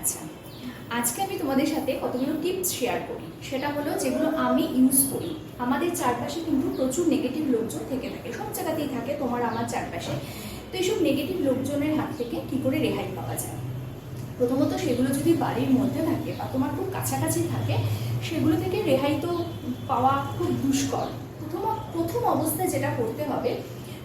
আচ্ছা, আজকে আমি তোমাদের সাথে কতগুলো টিপস শেয়ার করি। সেটা হলো যেগুলো আমি ইউজ করি। আমাদের চারপাশে কিন্তু প্রচুর নেগেটিভ লোকজন থেকে থাকে, সব জায়গাতেই থাকে, তোমার আমার চারপাশে। তো এইসব নেগেটিভ লোকজনের হাত থেকে কি করে রেহাই পাওয়া যায়? প্রথমত সেগুলো যদি বাড়ির মধ্যে থাকে বা তোমার খুব কাছাকাছি থাকে, সেগুলো থেকে রেহাই তো পাওয়া খুব দুষ্কর। প্রথম অবস্থায় যেটা করতে হবে,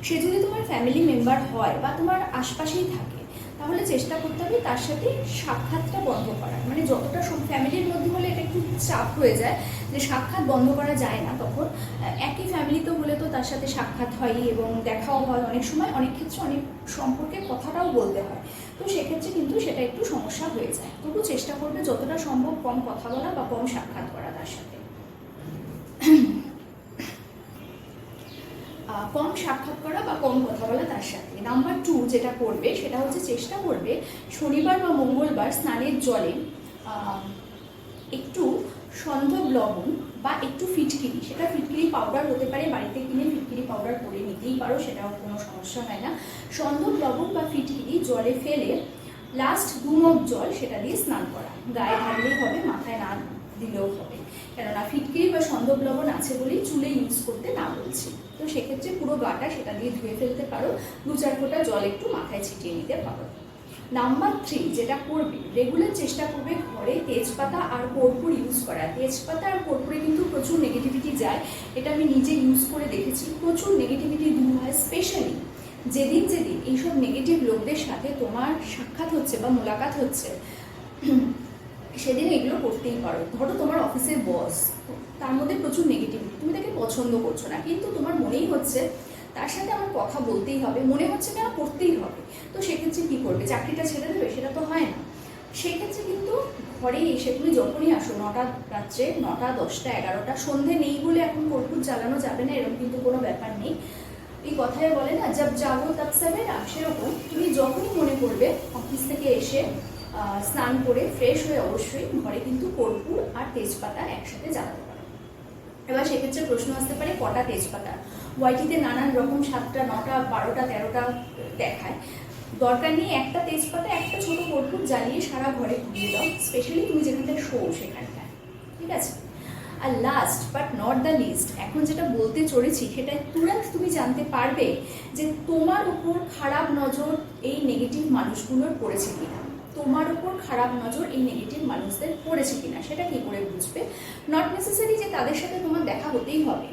সে যদি তোমার ফ্যামিলি মেম্বার হয় বা তোমার আশপাশেই থাকে, তাহলে চেষ্টা করতে হবে তার সাথে সাক্ষাৎটা বন্ধ করার। মানে যতটা ফ্যামিলির মধ্যে হলে এটা একটু চাপ হয়ে যায় যে সাক্ষাৎ বন্ধ করা যায় না, তখন একই ফ্যামিলিতে হলে তো তার সাথে সাক্ষাৎ হয় এবং দেখাও হয়, অনেক সময় অনেক ক্ষেত্রে অনেক সম্পর্কে কথাটাও বলতে হয়। তো সেক্ষেত্রে কিন্তু সেটা একটু সমস্যা হয়ে যায়। তবু চেষ্টা করবে যতটা সম্ভব কম কথা বলা বা কম সাক্ষাৎ করা তার সাথে। কম সাক্ষাৎ করা বা কম কথা বলা তার সাথে। নাম্বার 2 যেটা করবে সেটা হচ্ছে চেষ্টা করবে শনিবার বা মঙ্গলবার স্নানের জলে একটু সন্ধব লবণ বা একটু ফিটকিরি, সেটা ফিটকিরি পাউডার হতে পারে, বাড়িতে কিনে ফিটকিরি পাউডার করে নিতেই পারো, সেটাও কোনো সমস্যা হয় না। সন্ধব লবণ বা ফিটকিরি জলে ফেলে লাস্ট 2 মগ জল সেটা দিয়ে স্নান করা। গায়ে ঢাললেই হবে, মাথায় না দিলেও হবে, কেননা ফিটকিরি বা সন্ধব লবণ আছে বলেই চুলে ইউজ করতে না বলছি। তো সেক্ষেত্রে পুরো গাটা সেটা দিয়ে ধুয়ে ফেলতে পারো, 2-4 ফোঁটা জল একটু মাথায় ছিটিয়ে নিতে পারো। নাম্বার 3 যেটা করবে, রেগুলার চেষ্টা করবে ঘরে তেজপাতা আর কর্পূর ইউজ করা। তেজপাতা আর কর্পূরে কিন্তু প্রচুর নেগেটিভিটি যায়, এটা আমি নিজে ইউজ করে দেখেছি। প্রচুর নেগেটিভিটি দূর হয়, স্পেশালি যেদিন এইসব নেগেটিভ লোকদের সাথে তোমার সাক্ষাৎ হচ্ছে বা মোলাকাত হচ্ছে, সেদিন এগুলো করতেই পারো। ধরো তোমার অফিসের বস, তার মধ্যে প্রচুর নেগেটিভিটি, তুমি তাকে পছন্দ করছো না, কিন্তু তোমার মনেই হচ্ছে তার সাথে আমার কথা বলতেই হবে, মনে হচ্ছে কেন করতেই হবে। তো সেক্ষেত্রে কী করবে? চাকরিটা ছেড়ে দেবে? সেটা তো হয় না। সেক্ষেত্রে কিন্তু ঘরে এসে তুমি যখনই আসো, 9টা রাত্রে, 9টা, 10টা, 11টা, সন্ধে নেই বলে এখন কর্পূর জ্বালানো যাবে না এরকম কিন্তু কোনো ব্যাপার নেই। এই কথায় বলে না, জব জাগো তব সবেরা, সেরকম তুমি যখনই মনে করবে অফিস থেকে এসে স্নান করে ফ্রেশ হয়ে অবশ্যই ঘরে কিন্তু কর্পূর আর তেজপাতা একসাথে জ্বালাতে পারো। এবার সেক্ষেত্রে প্রশ্ন আসতে পারে কটা তেজপাতা? ওয়াইটিতে নানান রকম 7টা, 9টা, 12টা, 13টা দেখায়। দরকার নেই, একটা তেজপাতা, একটা ছোট কর্পূর জ্বালিয়ে সারা ঘরে ঘুরিয়ে দাও, স্পেশালি তুমি যেখানটা শো সেখানটায়, ঠিক আছে? আর last but not the least, এখন যেটা বলতে চলেছি সেটা তুরন্ত তুমি জানতে পারবে যে তোমার উপর খারাপ নজর এই নেগেটিভ মানুষগুলোর পড়েছে কিনা। তোমার উপর খারাপ নজর এই নেগেটিভ মানুষদের পড়েছে কিনা সেটা কি করে বুঝবে? নট নেসেসারি যে তাদের সাথে তোমার দেখা হতেই হবে,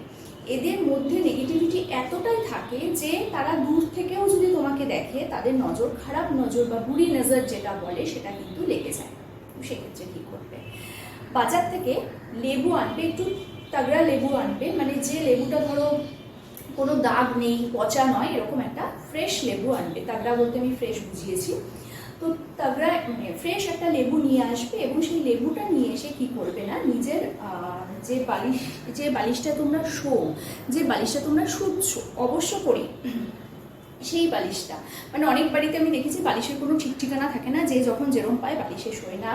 এদের মধ্যে নেগেটিভিটি এতটাই থাকে যে তারা দূর থেকেও যদি তোমাকে দেখে, তাদের নজর, খারাপ নজর বা বুরি নজর যেটা বলে, সেটা কিন্তু লেগে যায়। সেক্ষেত্রে কী করবে? বাজার থেকে লেবু আনবে, একটু তাগড়া লেবু আনবে, মানে যে লেবুটা ধরো কোনো দাগ নেই, পচা নয়, এরকম একটা ফ্রেশ লেবু আনবে। তাগড়া বলতে আমি ফ্রেশ বুঝিয়েছি। তো তাগড়া মানে ফ্রেশ একটা লেবু নিয়ে আসবে এবং সেই লেবুটা নিয়ে এসে কী করবে না, নিজের যে বালিশটা তোমরা যে বালিশটা তোমরা শুচ্ছ, অবশ্য করি সেই বালিশটা, মানে অনেক বাড়িতে আমি দেখেছি বালিশের কোনো ঠিক ঠিকানা থাকে না, যে যখন যেরম পায় বালিশে শোয় না।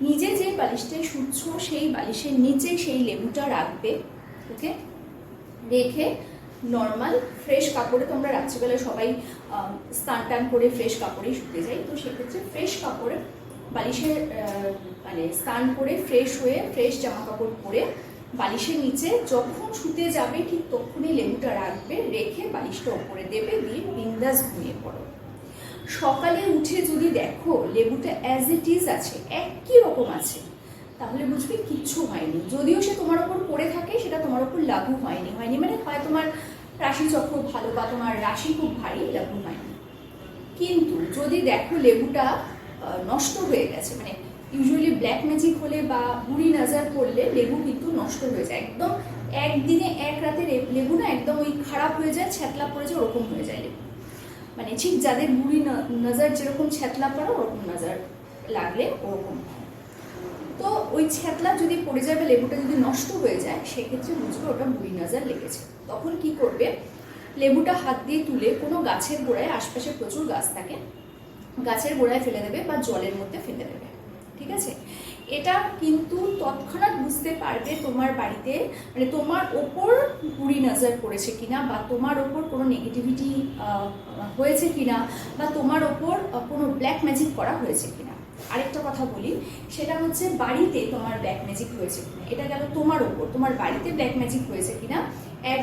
নিজে যে বালিশটায় শুচ্ছ সেই বালিশের নিচে সেই লেবুটা রাখবে, ওকে? রেখে নর্মাল ফ্রেশ কাপড়ে, তোমরা রাত্রিবেলা সবাই স্নান টান করে ফ্রেশ কাপড়েই শুতে যাই, তো সেক্ষেত্রে ফ্রেশ কাপড়ে বালিশের মানে স্নান করে ফ্রেশ হয়ে ফ্রেশ জামা কাপড় পরে বালিশের নিচে যখন শুতে যাবে ঠিক তখনই লেবুটা রাখবে, রেখে বালিশটা ওপরে দেবে, দিয়ে বিন্দাস ঘুমিয়ে পড়ো। সকালে উঠে যদি দেখো লেবুটা অ্যাজ ইট ইজ আছে, একই রকম আছে, তাহলে বুঝবে কিচ্ছু হয়নি। যদিও সে তোমার ওপর পড়ে থাকে, সেটা তোমার ওপর লাগু হয়নি মানে হয় তোমার রাশিচক্র ভালো বা তোমার রাশি খুব ভারী, লাগু হয়নি। কিন্তু যদি দেখো লেবুটা নষ্ট হয়ে গেছে, মানে ইউজুয়ালি ব্ল্যাক ম্যাজিক হলে বা বুড়ি নজর পড়লে লেবু কিন্তু নষ্ট হয়ে যায়, একদম একদিনে এক রাতে লেবু না একদম ওই খারাপ হয়ে যায়, ছ্যাতলা পড়ে যায়, ওরকম হয়ে যায় লেবু। মানে ঠিক যাদের বুড়ি নজর যেরকম ছ্যাতলা পড়ে, ওরকম নজর লাগলে ওরকম হয়। তো ওই ছ্যাতলা যদি পড়ে যাবে, লেবুটা যদি নষ্ট হয়ে যায়, সেক্ষেত্রে বুঝবে ওটা বুড়ি নজর লেগেছে। তখন কি করবে? লেবুটা হাত দিয়ে তুলে কোনো গাছের গোড়ায়, আশপাশে প্রচুর গাছ থাকে, গাছের গোড়ায় ফেলে দেবে বা জলের মধ্যে ফেলে দেবে, ঠিক ঠিক আছে? এটা কিন্তু তৎক্ষণাৎ বুঝতে পারবে তোমার বাড়িতে মানে তোমার ওপর বুড়ি নজর পড়েছে কিনা, বা তোমার ওপর কোনো নেগেটিভিটি হয়েছে কিনা, বা তোমার ওপর কোনো ব্ল্যাক ম্যাজিক করা হয়েছে কিনা। আরেকটা কথা বলি, সেটা হচ্ছে বাড়িতে তোমার ব্ল্যাক ম্যাজিক হয়েছে কিনা। এটা গেল তোমার ওপর, তোমার বাড়িতে ব্ল্যাক ম্যাজিক হয়েছে কিনা। এক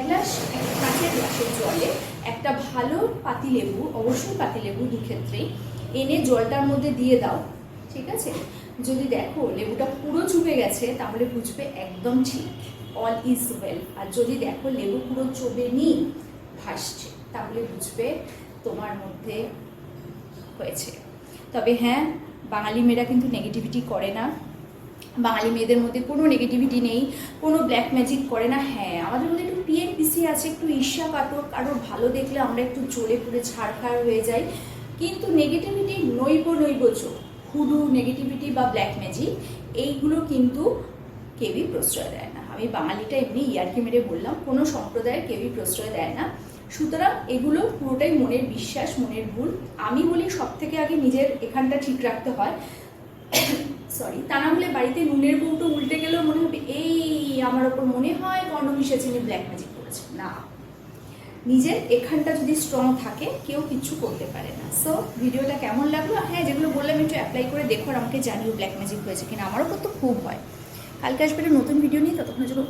কাঁচের গ্লাসের জলে একটা ভালো পাতিলেবু, অবশ্যই পাতিলেবু দুক্ষেত্রেই, এনে জলটার মধ্যে দিয়ে দাও, ঠিক আছে? যদি দেখো লেবুটা পুরো চুবে গেছে তাহলে বুঝবে একদম ঠিক, অল ইজ ওয়েল। আর যদি দেখো লেবু পুরো চোবেনি, ভাসছে, তাহলে বুঝবে তোমার মধ্যে হয়েছে। তবে হ্যাঁ, বাঙালি মেয়েরা কিন্তু নেগেটিভিটি করে না, বাঙালি মেয়েদের মধ্যে কোনো নেগেটিভিটি নেই, কোনো ব্ল্যাক ম্যাজিক করে না। হ্যাঁ, আমাদের মধ্যে একটু পিএনপিসি আছে, একটু ঈর্ষা কাতর, কারোর ভালো দেখলে আমরা একটু জ্বলে পুড়ে ছাড়খাড় হয়ে যাই, কিন্তু নেগেটিভিটি নৈব হুডু নেগেটিভিটি বা ব্ল্যাক ম্যাজিক এইগুলো কিন্তু কেউই প্রশ্রয় দেয় না। আমি বাঙালিটা এমনি ইয়ার্কি মেরে বললাম, কোনো সম্প্রদায়ের কেউই প্রশ্রয় দেয় না। সুতরাং এগুলো পুরোটাই মনের বিশ্বাস, মনের ভুল। আমি বলি সব থেকে আগে নিজের এখানটা ঠিক রাখতে হয়, সরি, তা না হলে বাড়িতে নুনের কৌটো উল্টে গেলেও মনে হবে এই আমার ওপর মনে হয় কর্ণ মিশেছে, ব্ল্যাক ম্যাজিক করেছে। না, নিজের এখানটা যদি স্ট্রং থাকে কেউ কিছু করতে পারে না। সো ভিডিওটা কেমন লাগলো? হ্যাঁ, যেগুলো বললাম একটু অ্যাপ্লাই করে দেখো, আর আমাকে জানিও ব্ল্যাক ম্যাজিক হয়েছে কিনা। আমার ওপর তো খুব হয়। কালকে আসবে একটা নতুন ভিডিও নিয়ে, ততক্ষণের জন্য